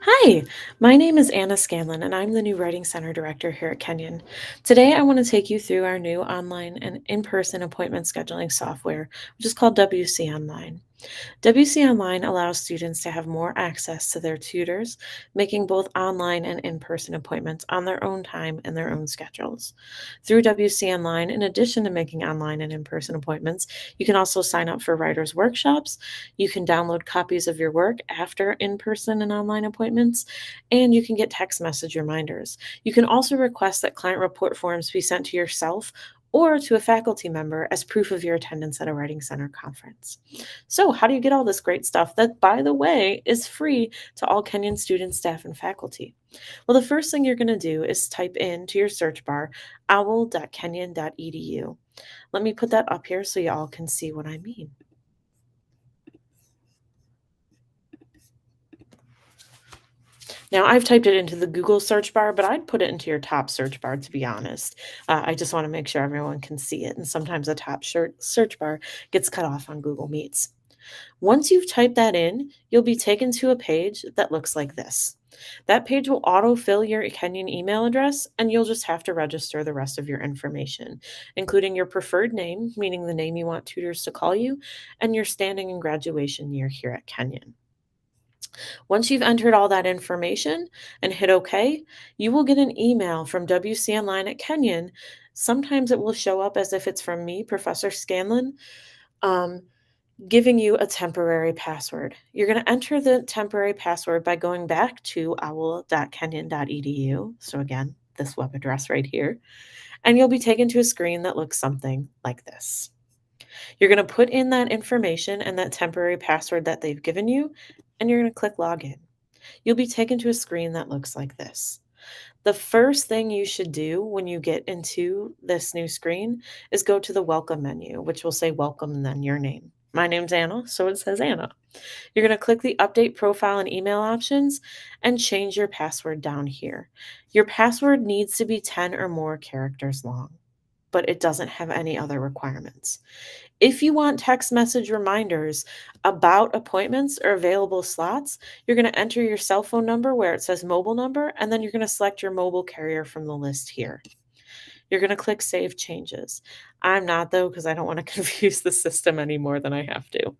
Hi, my name is Anna Scanlon, and I'm the new Writing Center Director here at Kenyon. Today, I want to take you through our new online and in person appointment scheduling software, which is called WCOnline. WC Online allows students to have more access to their tutors, making both online and in person appointments on their own time and their own schedules. Through WC Online, in addition to making online and in person appointments, you can also sign up for writers' workshops. You can download copies of your work after in person and online appointments, and you can get text message reminders. You can also request that client report forms be sent to yourself or to a faculty member as proof of your attendance at a Writing Center conference. So, how do you get all this great stuff that, by the way, is free to all Kenyon students, staff, and faculty? Well, the first thing you're going to do is type into your search bar owl.kenyon.edu. Let me put that up here so you all can see what I mean. Now, I've typed it into the Google search bar, but I'd put it into your top search bar, to be honest. I just want to make sure everyone can see it. And sometimes the top search bar gets cut off on Google Meets. Once you've typed that in, you'll be taken to a page that looks like this. That page will autofill your Kenyon email address, and you'll just have to register the rest of your information, including your preferred name, meaning the name you want tutors to call you, and your standing and graduation year here at Kenyon. Once you've entered all that information and hit OK, you will get an email from WC Online at Kenyon. Sometimes it will show up as if it's from me, Professor Scanlon. Um, Giving you a temporary password. You're going to enter the temporary password by going back to owl.kenyon.edu. So, again, this web address right here. And you'll be taken to a screen that looks something like this. You're going to put in that information and that temporary password that they've given you, and you're going to click login. You'll be taken to a screen that looks like this. The first thing you should do when you get into this new screen is go to the welcome menu, which will say welcome and then your name. My name's Anna, so it says Anna. You're going to click the update profile and email options and change your password down here. Your password needs to be 10 or more characters long, but it doesn't have any other requirements. If you want text message reminders about appointments or available slots, you're going to enter your cell phone number where it says mobile number, and then you're going to select your mobile carrier from the list here. You're going to click Save Changes. I'm not, though, because I don't want to confuse the system any more than I have to.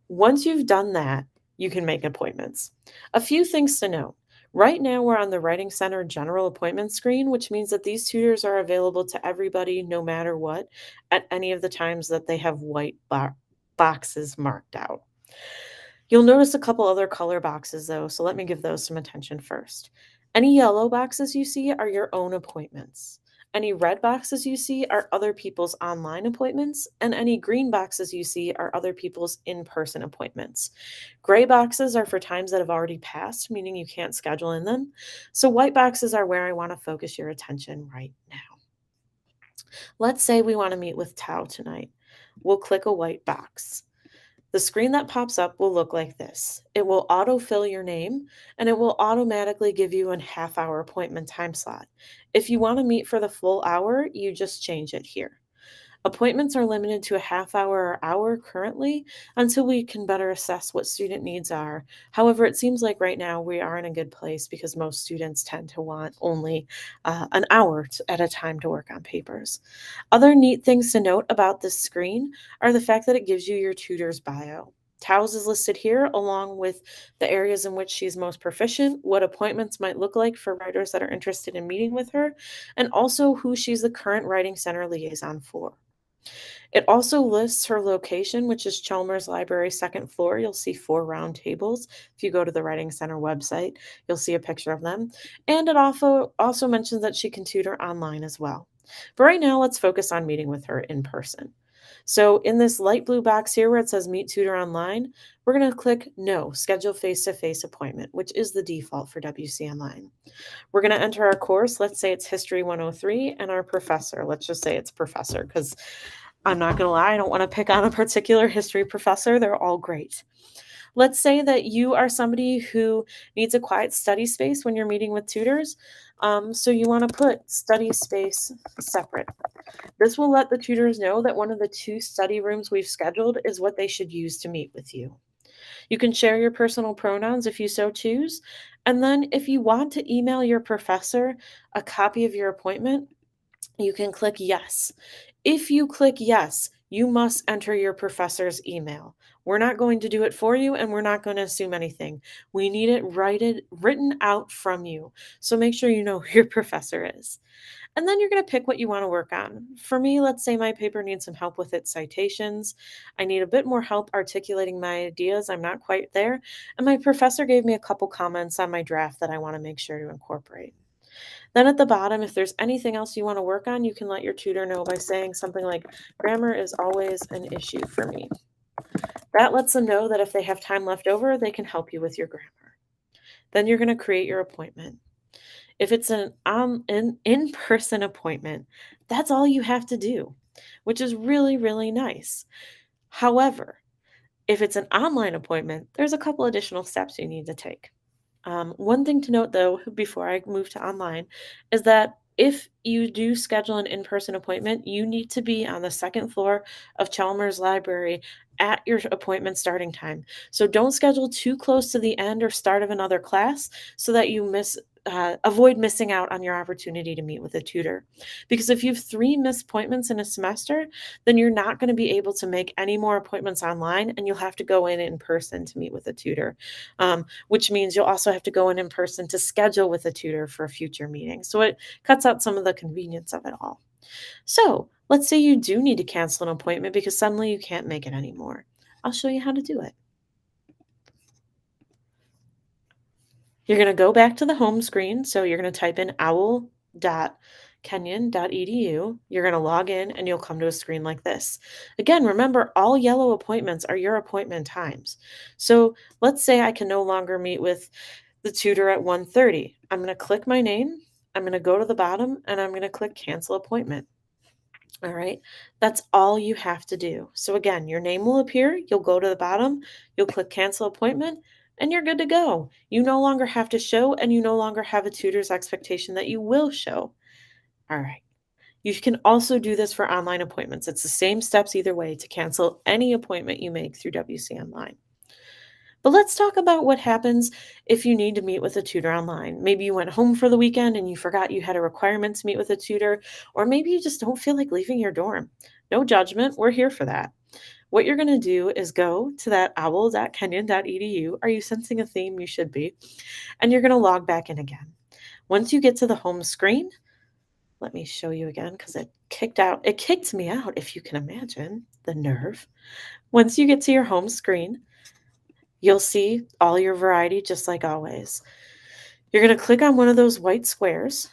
Once you've done that, you can make appointments. A few things to note. Right now, we're on the Writing Center general appointment screen, which means that these tutors are available to everybody no matter what at any of the times that they have white boxes marked out. You'll notice a couple other color boxes though, so let me give those some attention first. Any yellow boxes you see are your own appointments. Any red boxes you see are other people's online appointments, and any green boxes you see are other people's in person appointments. Gray boxes are for times that have already passed, meaning you can't schedule in them. So, white boxes are where I want to focus your attention right now. Let's say we want to meet with Tao tonight. We'll click a white box. The screen that pops up will look like this. It will autofill your name and it will automatically give you a half-hour appointment time slot. If you want to meet for the full hour, you just change it here. Appointments are limited to a half hour or hour currently until we can better assess what student needs are. However, it seems like right now we are in a good place because most students tend to want only an hour at a time to work on papers. Other neat things to note about this screen are the fact that it gives you your tutor's bio. Tao's is listed here along with the areas in which she's most proficient, what appointments might look like for writers that are interested in meeting with her, and also who she's the current Writing Center liaison for. It also lists her location, which is Chalmers Library, second floor. You'll see 4 round tables. If you go to the Writing Center website, you'll see a picture of them. And it also mentions that she can tutor online as well. But right now, let's focus on meeting with her in person. So in this light blue box here where it says Meet Tutor Online, we're going to click No, Schedule Face-to-Face Appointment, which is the default for WC Online. We're going to enter our course. Let's say it's History 103, and our professor. Let's just say it's Professor because I'm not going to lie, I don't want to pick on a particular history professor. They're all great. Let's say that you are somebody who needs a quiet study space when you're meeting with tutors. So you want to put study space separate. This will let the tutors know that one of the 2 study rooms we've scheduled is what they should use to meet with you. You can share your personal pronouns if you so choose. And then if you want to email your professor a copy of your appointment, you can click yes. If you click yes, you must enter your professor's email. We're not going to do it for you and we're not going to assume anything. We need it written out from you. So make sure you know who your professor is. And then you're going to pick what you want to work on. For me, let's say my paper needs some help with its citations. I need a bit more help articulating my ideas. I'm not quite there. And my professor gave me a couple comments on my draft that I want to make sure to incorporate. Then at the bottom, if there's anything else you want to work on, you can let your tutor know by saying something like, grammar is always an issue for me. That lets them know that if they have time left over, they can help you with your grammar. Then you're going to create your appointment. If it's an in-person appointment, that's all you have to do, which is really, really nice. However, if it's an online appointment, there's a couple additional steps you need to take. One thing to note, though, before I move to online, is that if you do schedule an in person appointment, you need to be on the second floor of Chalmers Library at your appointment starting time. So don't schedule too close to the end or start of another class so that you avoid missing out on your opportunity to meet with a tutor. Because if you have 3 missed appointments in a semester, then you're not going to be able to make any more appointments online and you'll have to go in person to meet with a tutor. Which means you'll also have to go in person to schedule with a tutor for a future meeting. So it cuts out some of the convenience of it all. So let's say you do need to cancel an appointment because suddenly you can't make it anymore. I'll show you how to do it. You're going to go back to the home screen. So you're going to type in owl.kenyon.edu. You're going to log in and you'll come to a screen like this. Again, remember, all yellow appointments are your appointment times. So let's say I can no longer meet with the tutor at 1:30. I'm going to click my name. I'm going to go to the bottom and I'm going to click cancel appointment. All right. That's all you have to do. So again, your name will appear. You'll go to the bottom. You'll click cancel appointment and you're good to go. You no longer have to show and you no longer have a tutor's expectation that you will show. All right. You can also do this for online appointments. It's the same steps either way to cancel any appointment you make through WCOnline. But let's talk about what happens if you need to meet with a tutor online. Maybe you went home for the weekend and you forgot you had a requirement to meet with a tutor, or maybe you just don't feel like leaving your dorm. No judgment, we're here for that. What you're going to do is go to that owl.kenyon.edu. Are you sensing a theme? You should be. And you're going to log back in again. Once you get to the home screen, let me show you again because it kicked me out, if you can imagine the nerve. Once you get to your home screen, you'll see all your variety just like always. You're going to click on one of those white squares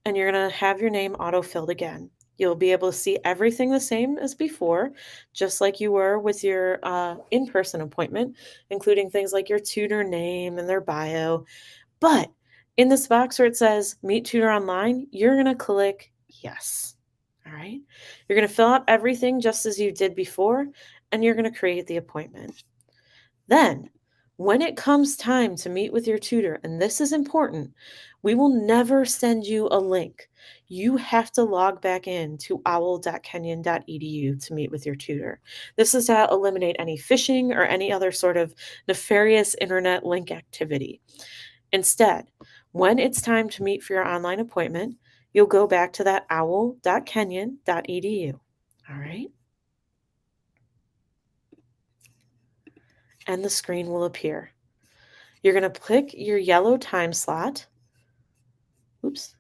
and you're going to have your name auto-filled again. You'll be able to see everything the same as before, just like you were with your in-person appointment, including things like your tutor name and their bio. But in this box where it says Meet Tutor Online, you're going to click yes. All right. You're going to fill out everything just as you did before, and you're going to create the appointment. Then, when it comes time to meet with your tutor, and this is important, we will never send you a link. You have to log back in to owl.kenyon.edu to meet with your tutor. This is to eliminate any phishing or any other sort of nefarious internet link activity. Instead, when it's time to meet for your online appointment, you'll go back to that owl.kenyon.edu. All right? And the screen will appear. You're going to click your yellow time slot. Oops.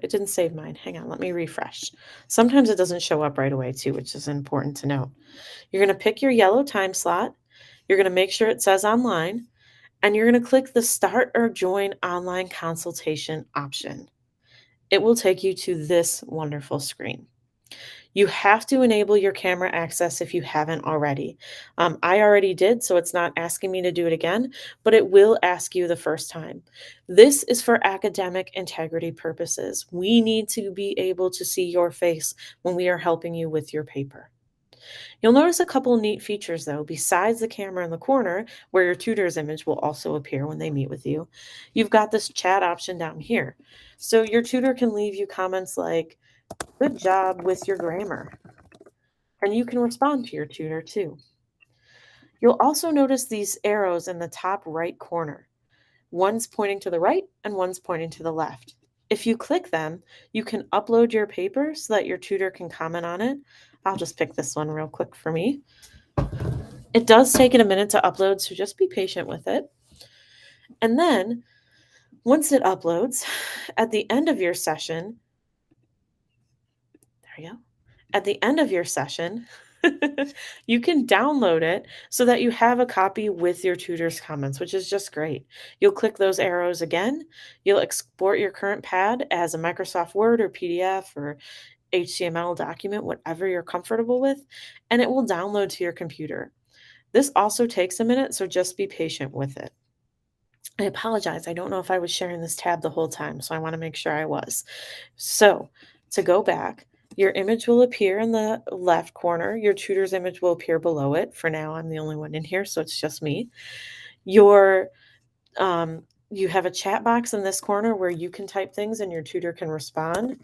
It didn't save mine. Hang on, let me refresh. Sometimes it doesn't show up right away too, which is important to note. You're going to pick your yellow time slot. You're going to make sure it says online, and you're going to click the Start or Join Online Consultation option. It will take you to this wonderful screen. You have to enable your camera access if you haven't already. I already did, so it's not asking me to do it again, but it will ask you the first time. This is for academic integrity purposes. We need to be able to see your face when we are helping you with your paper. You'll notice a couple neat features though. Besides the camera in the corner, where your tutor's image will also appear when they meet with you, you've got this chat option down here. So your tutor can leave you comments like, "Good job with your grammar." And you can respond to your tutor too. You'll also notice these arrows in the top right corner. One's pointing to the right and one's pointing to the left. If you click them, you can upload your paper so that your tutor can comment on it. I'll just pick this one real quick for me. It does take it a minute to upload, so just be patient with it. And then once it uploads, at the end of your session, there you go. At the end of your session, you can download it so that you have a copy with your tutor's comments, which is just great. You'll click those arrows again. You'll export your current pad as a Microsoft Word or PDF or HTML document, whatever you're comfortable with, and it will download to your computer. This also takes a minute, so just be patient with it. I apologize. I don't know if I was sharing this tab the whole time, so I want to make sure I was. So, to go back, your image will appear in the left corner. Your tutor's image will appear below it. For now, I'm the only one in here, so it's just me. Your you have a chat box in this corner where you can type things and your tutor can respond.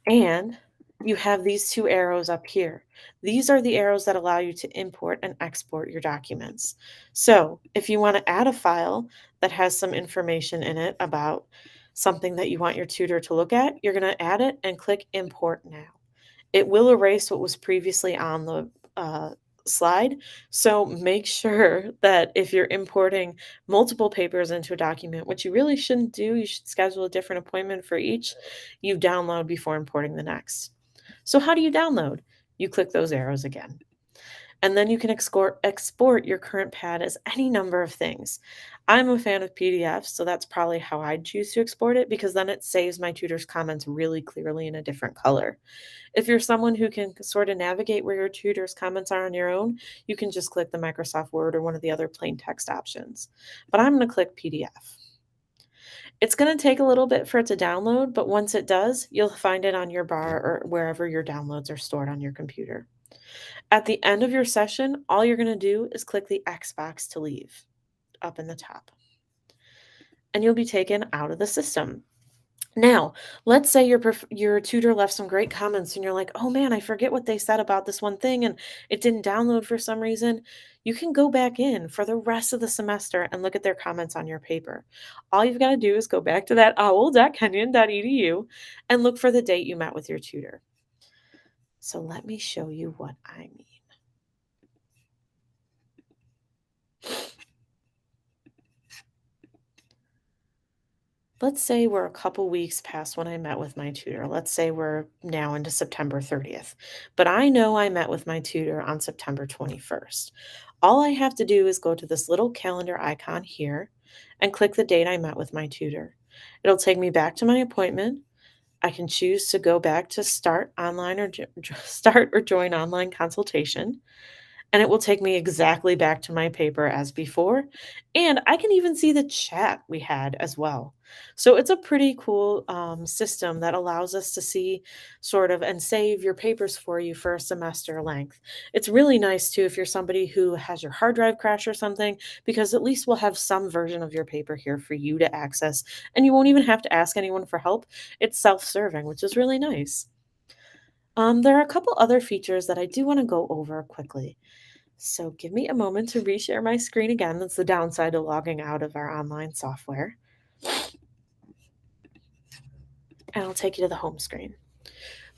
And you have these two arrows up here. These are the arrows that allow you to import and export your documents. So if you want to add a file that has some information in it about something that you want your tutor to look at, you're going to add it and click import now. It will erase what was previously on the slide. So make sure that if you're importing multiple papers into a document, which you really shouldn't do, you should schedule a different appointment for each, you download before importing the next. So how do you download? You click those arrows again. And then you can export your current pad as any number of things. I'm a fan of PDFs, so that's probably how I'd choose to export it because then it saves my tutor's comments really clearly in a different color. If you're someone who can sort of navigate where your tutor's comments are on your own, you can just click the Microsoft Word or one of the other plain text options. But I'm going to click PDF. It's going to take a little bit for it to download, but once it does, you'll find it on your bar or wherever your downloads are stored on your computer. At the end of your session, all you're going to do is click the X box to leave up in the top, and you'll be taken out of the system. Now, let's say your tutor left some great comments and you're like, "Oh man, I forget what they said about this one thing and it didn't download for some reason." You can go back in for the rest of the semester and look at their comments on your paper. All you've got to do is go back to that owl.kenyon.edu and look for the date you met with your tutor. So let me show you what I mean. Let's say we're a couple weeks past when I met with my tutor. Let's say we're now into September 30th, but I know I met with my tutor on September 21st. All I have to do is go to this little calendar icon here and click the date I met with my tutor. It'll take me back to my appointment. I can choose to go back to start online or start or join online consultation, and it will take me exactly back to my paper as before. And I can even see the chat we had as well. So it's a pretty cool system that allows us to see sort of and save your papers for you for a semester length. It's really nice too if you're somebody who has your hard drive crash or something, because at least we'll have some version of your paper here for you to access. And you won't even have to ask anyone for help. It's self serving, which is really nice. There are a couple other features that I do want to go over quickly. So give me a moment to reshare my screen again. That's the downside of logging out of our online software. And I'll take you to the home screen.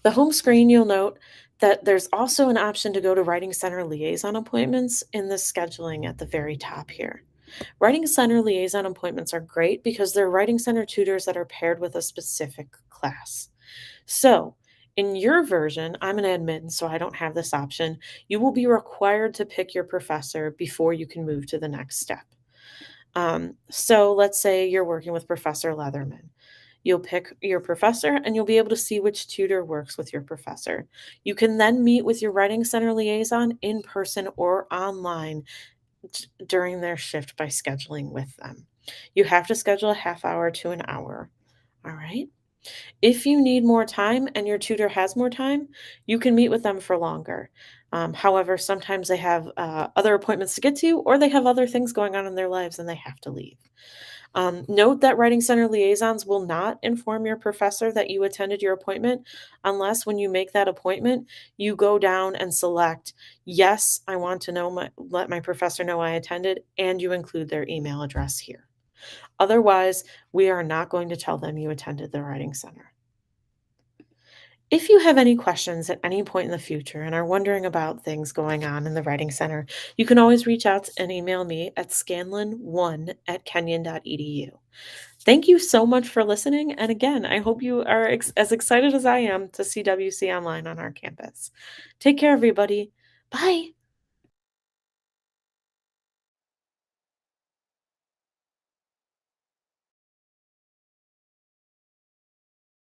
The home screen, you'll note that there's also an option to go to Writing Center liaison appointments in the scheduling at the very top here. Writing Center liaison appointments are great because they're Writing Center tutors that are paired with a specific class. So, in your version, I'm an admin, so I don't have this option. You will be required to pick your professor before you can move to the next step. So, let's say you're working with Professor Leatherman. You'll pick your professor and you'll be able to see which tutor works with your professor. You can then meet with your Writing Center liaison in person or online during their shift by scheduling with them. You have to schedule a half hour to an hour. All right. If you need more time and your tutor has more time, you can meet with them for longer. However, sometimes they have other appointments to get to, or they have other things going on in their lives and they have to leave. Note that Writing Center liaisons will not inform your professor that you attended your appointment unless when you make that appointment, you go down and select, yes, I want to know let my professor know I attended, and you include their email address here. Otherwise, we are not going to tell them you attended the Writing Center. If you have any questions at any point in the future and are wondering about things going on in the Writing Center, you can always reach out and email me at scanlon1@kenyon.edu. Thank you so much for listening. And again, I hope you are as excited as I am to see WC Online on our campus. Take care, everybody. Bye.